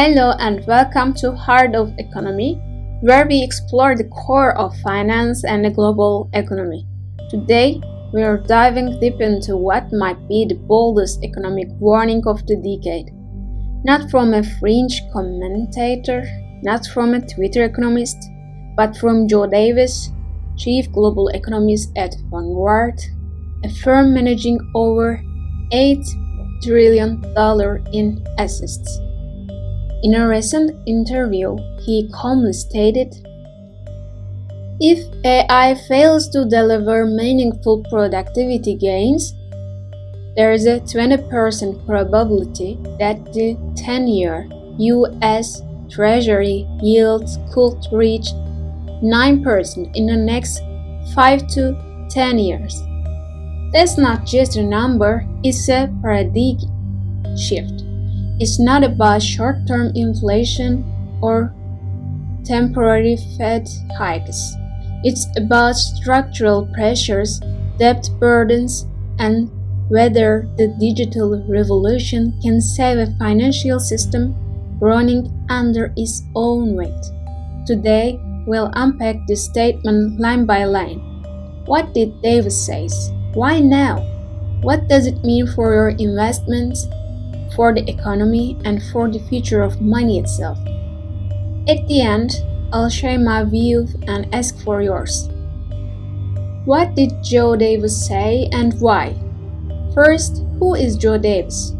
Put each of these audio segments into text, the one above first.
Hello and welcome to Heart of Economy, where we explore the core of finance and the global economy. Today, we are diving deep into what might be the boldest economic warning of the decade. Not from a fringe commentator, not from a Twitter economist, but from JoeDavis, Chief Global Economist at Vanguard, a firm managing over $8 trillion in assets. In a recent interview, he calmly stated, "If AI fails to deliver meaningful productivity gains, there is a 20% probability that the 10-year U.S. Treasury yield could reach 9% in the next 5 to 10 years. That's not just a number, it's a paradigm shift. It's not about short-term inflation or temporary Fed hikes. It's about structural pressures, debt burdens, and whether the digital revolution can save a financial system running under its own weight." Today, we'll unpack this statement line by line. What did Davis say? Why now? What does it mean for your investments, for the economy, and for the future of money itself? At the end, I'll share my view and ask for yours. What did JoeDavis say and why? First, who is JoeDavis?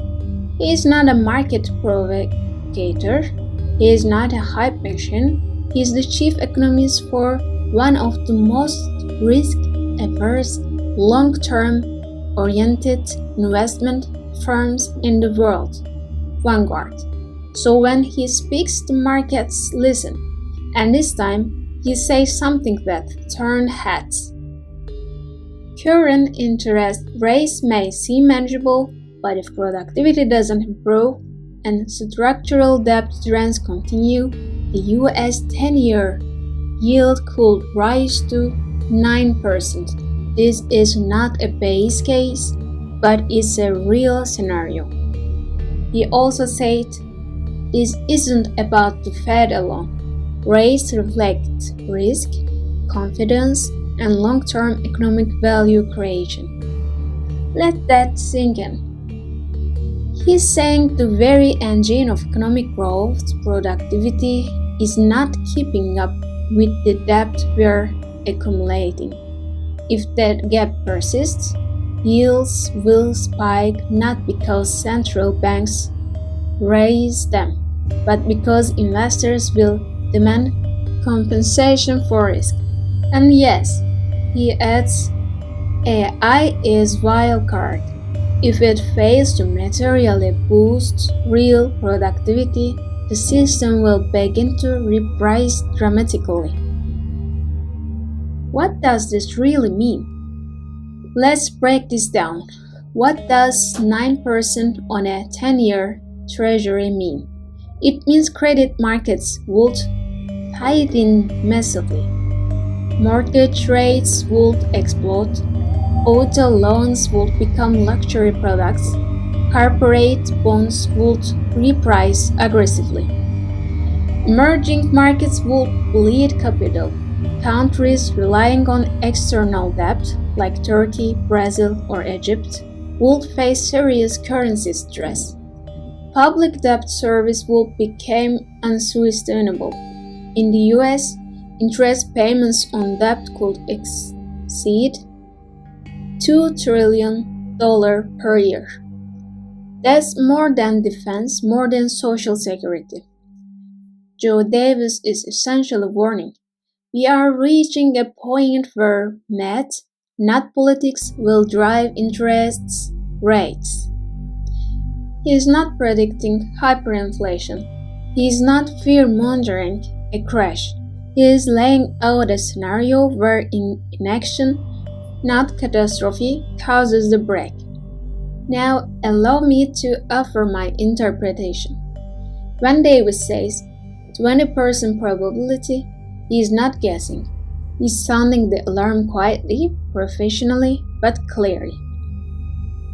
He is not a market provocateur. He is not a hype machine. He is the chief economist for one of the most risk-averse, long-term oriented investment firms in the world, Vanguard. So when he speaks, the markets listen, and this time he says something that turned heads. Current interest rates may seem manageable, but if productivity doesn't improve and structural debt trends continue, the US 10-year yield could rise to 9%. This is not a base case, but it's a real scenario. He also said, "This isn't about the Fed alone. Rates reflect risk, confidence, and long-term economic value creation." Let that sink in. He's saying the very engine of economic growth, productivity, is not keeping up with the debt we're accumulating. If that gap persists, yields will spike not because central banks raise them, but because investors will demand compensation for risk. And yes, he adds, AI is wild card. If it fails to materially boost real productivity, the system will begin to reprice dramatically. What does this really mean? Let's break this down. What does 9% on a 10-year treasury mean? It means credit markets would tighten massively. Mortgage rates would explode. Auto loans would become luxury products. Corporate bonds would reprice aggressively. Emerging markets would bleed capital. Countries relying on external debt, like Turkey, Brazil, or Egypt, would face serious currency stress. Public debt service would become unsustainable. In the US, interest payments on debt could exceed $2 trillion per year. That's more than defense, more than social security. JoeDavis is essentially warning. We are reaching a point where math, not politics, will drive interest rates. He is not predicting hyperinflation. He is not fear-mongering a crash. He is laying out a scenario where inaction, not catastrophe, causes the break. Now, allow me to offer my interpretation. When Davis says 20% probability, he is not guessing. He's sounding the alarm quietly, professionally, but clearly.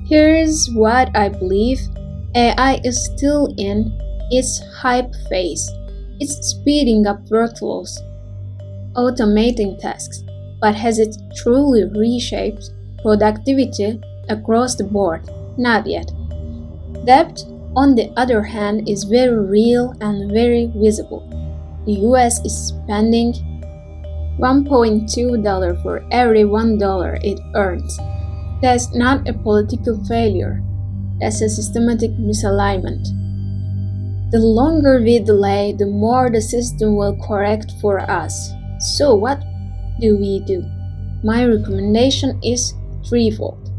Here's what I believe: AI is still in its hype phase. It's speeding up workflows, automating tasks, but has it truly reshaped productivity across the board? Not yet. Debt, on the other hand, is very real and very visible. The US is spending $1.2 for every $1 it earns. That's not a political failure, that's a systematic misalignment. The longer we delay, the more the system will correct for us. So what do we do? My recommendation is threefold.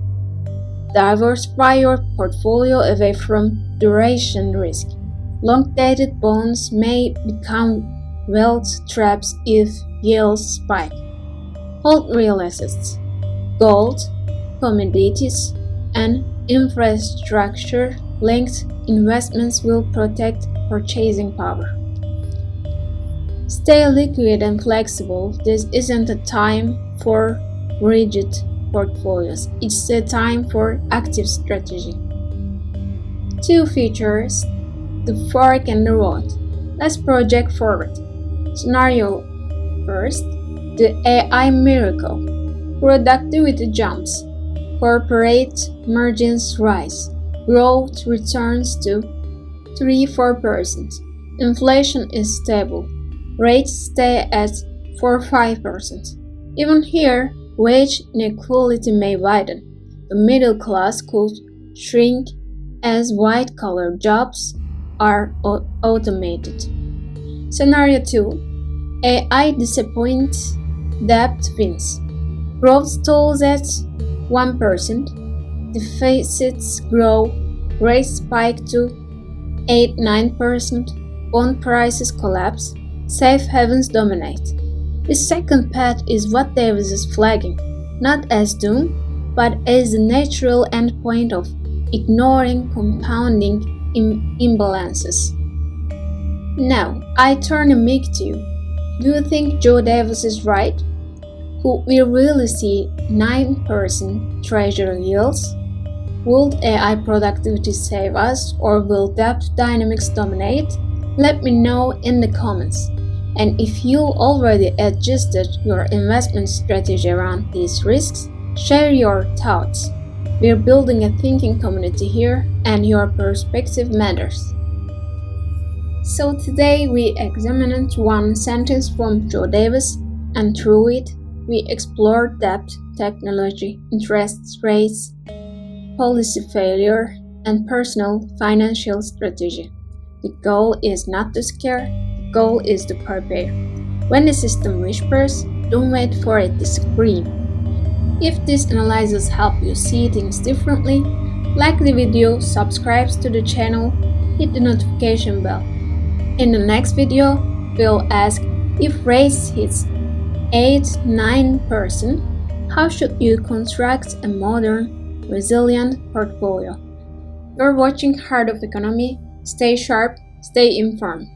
Diversify your portfolio away from duration risk. Long-dated bonds may become wealth traps if yields spike. Hold real assets, gold, commodities, and infrastructure-linked investments will protect purchasing power. Stay liquid and flexible. This isn't a time for rigid portfolios. It's a time for active strategy. 2 features, the fork and the road. Let's project forward. Scenario first, the AI miracle. Productivity jumps. Corporate margins rise. Growth returns to 3-4%. Inflation is stable. Rates stay at 4-5%. Even here, wage inequality may widen. The middle class could shrink as white-collar jobs are automated. Scenario 2. AI disappoints, debt wins. Growth stalls at 1%, deficits grow, rates spike to 8-9%, bond prices collapse, safe havens dominate. The second path is what Davis is flagging, not as doom, but as the natural endpoint of ignoring compounding imbalances. Now, I turn the mic to you. Do you think JoeDavis is right? Could we really see 9% treasury yields? Will AI productivity save us, or will debt dynamics dominate? Let me know in the comments. And if you already adjusted your investment strategy around these risks, share your thoughts. We're building a thinking community here, and your perspective matters. So today we examined one sentence from JoeDavis, and through it, we explored debt, technology, interest rates, policy failure, and personal financial strategy. The goal is not to scare, the goal is to prepare. When the system whispers, don't wait for it to scream. If this analysis helped you see things differently, like the video, subscribe to the channel, hit the notification bell. In the next video, we'll ask if rates hits 8-9%, how should you construct a modern, resilient portfolio? You're watching Heart of Economy. Stay sharp, stay informed.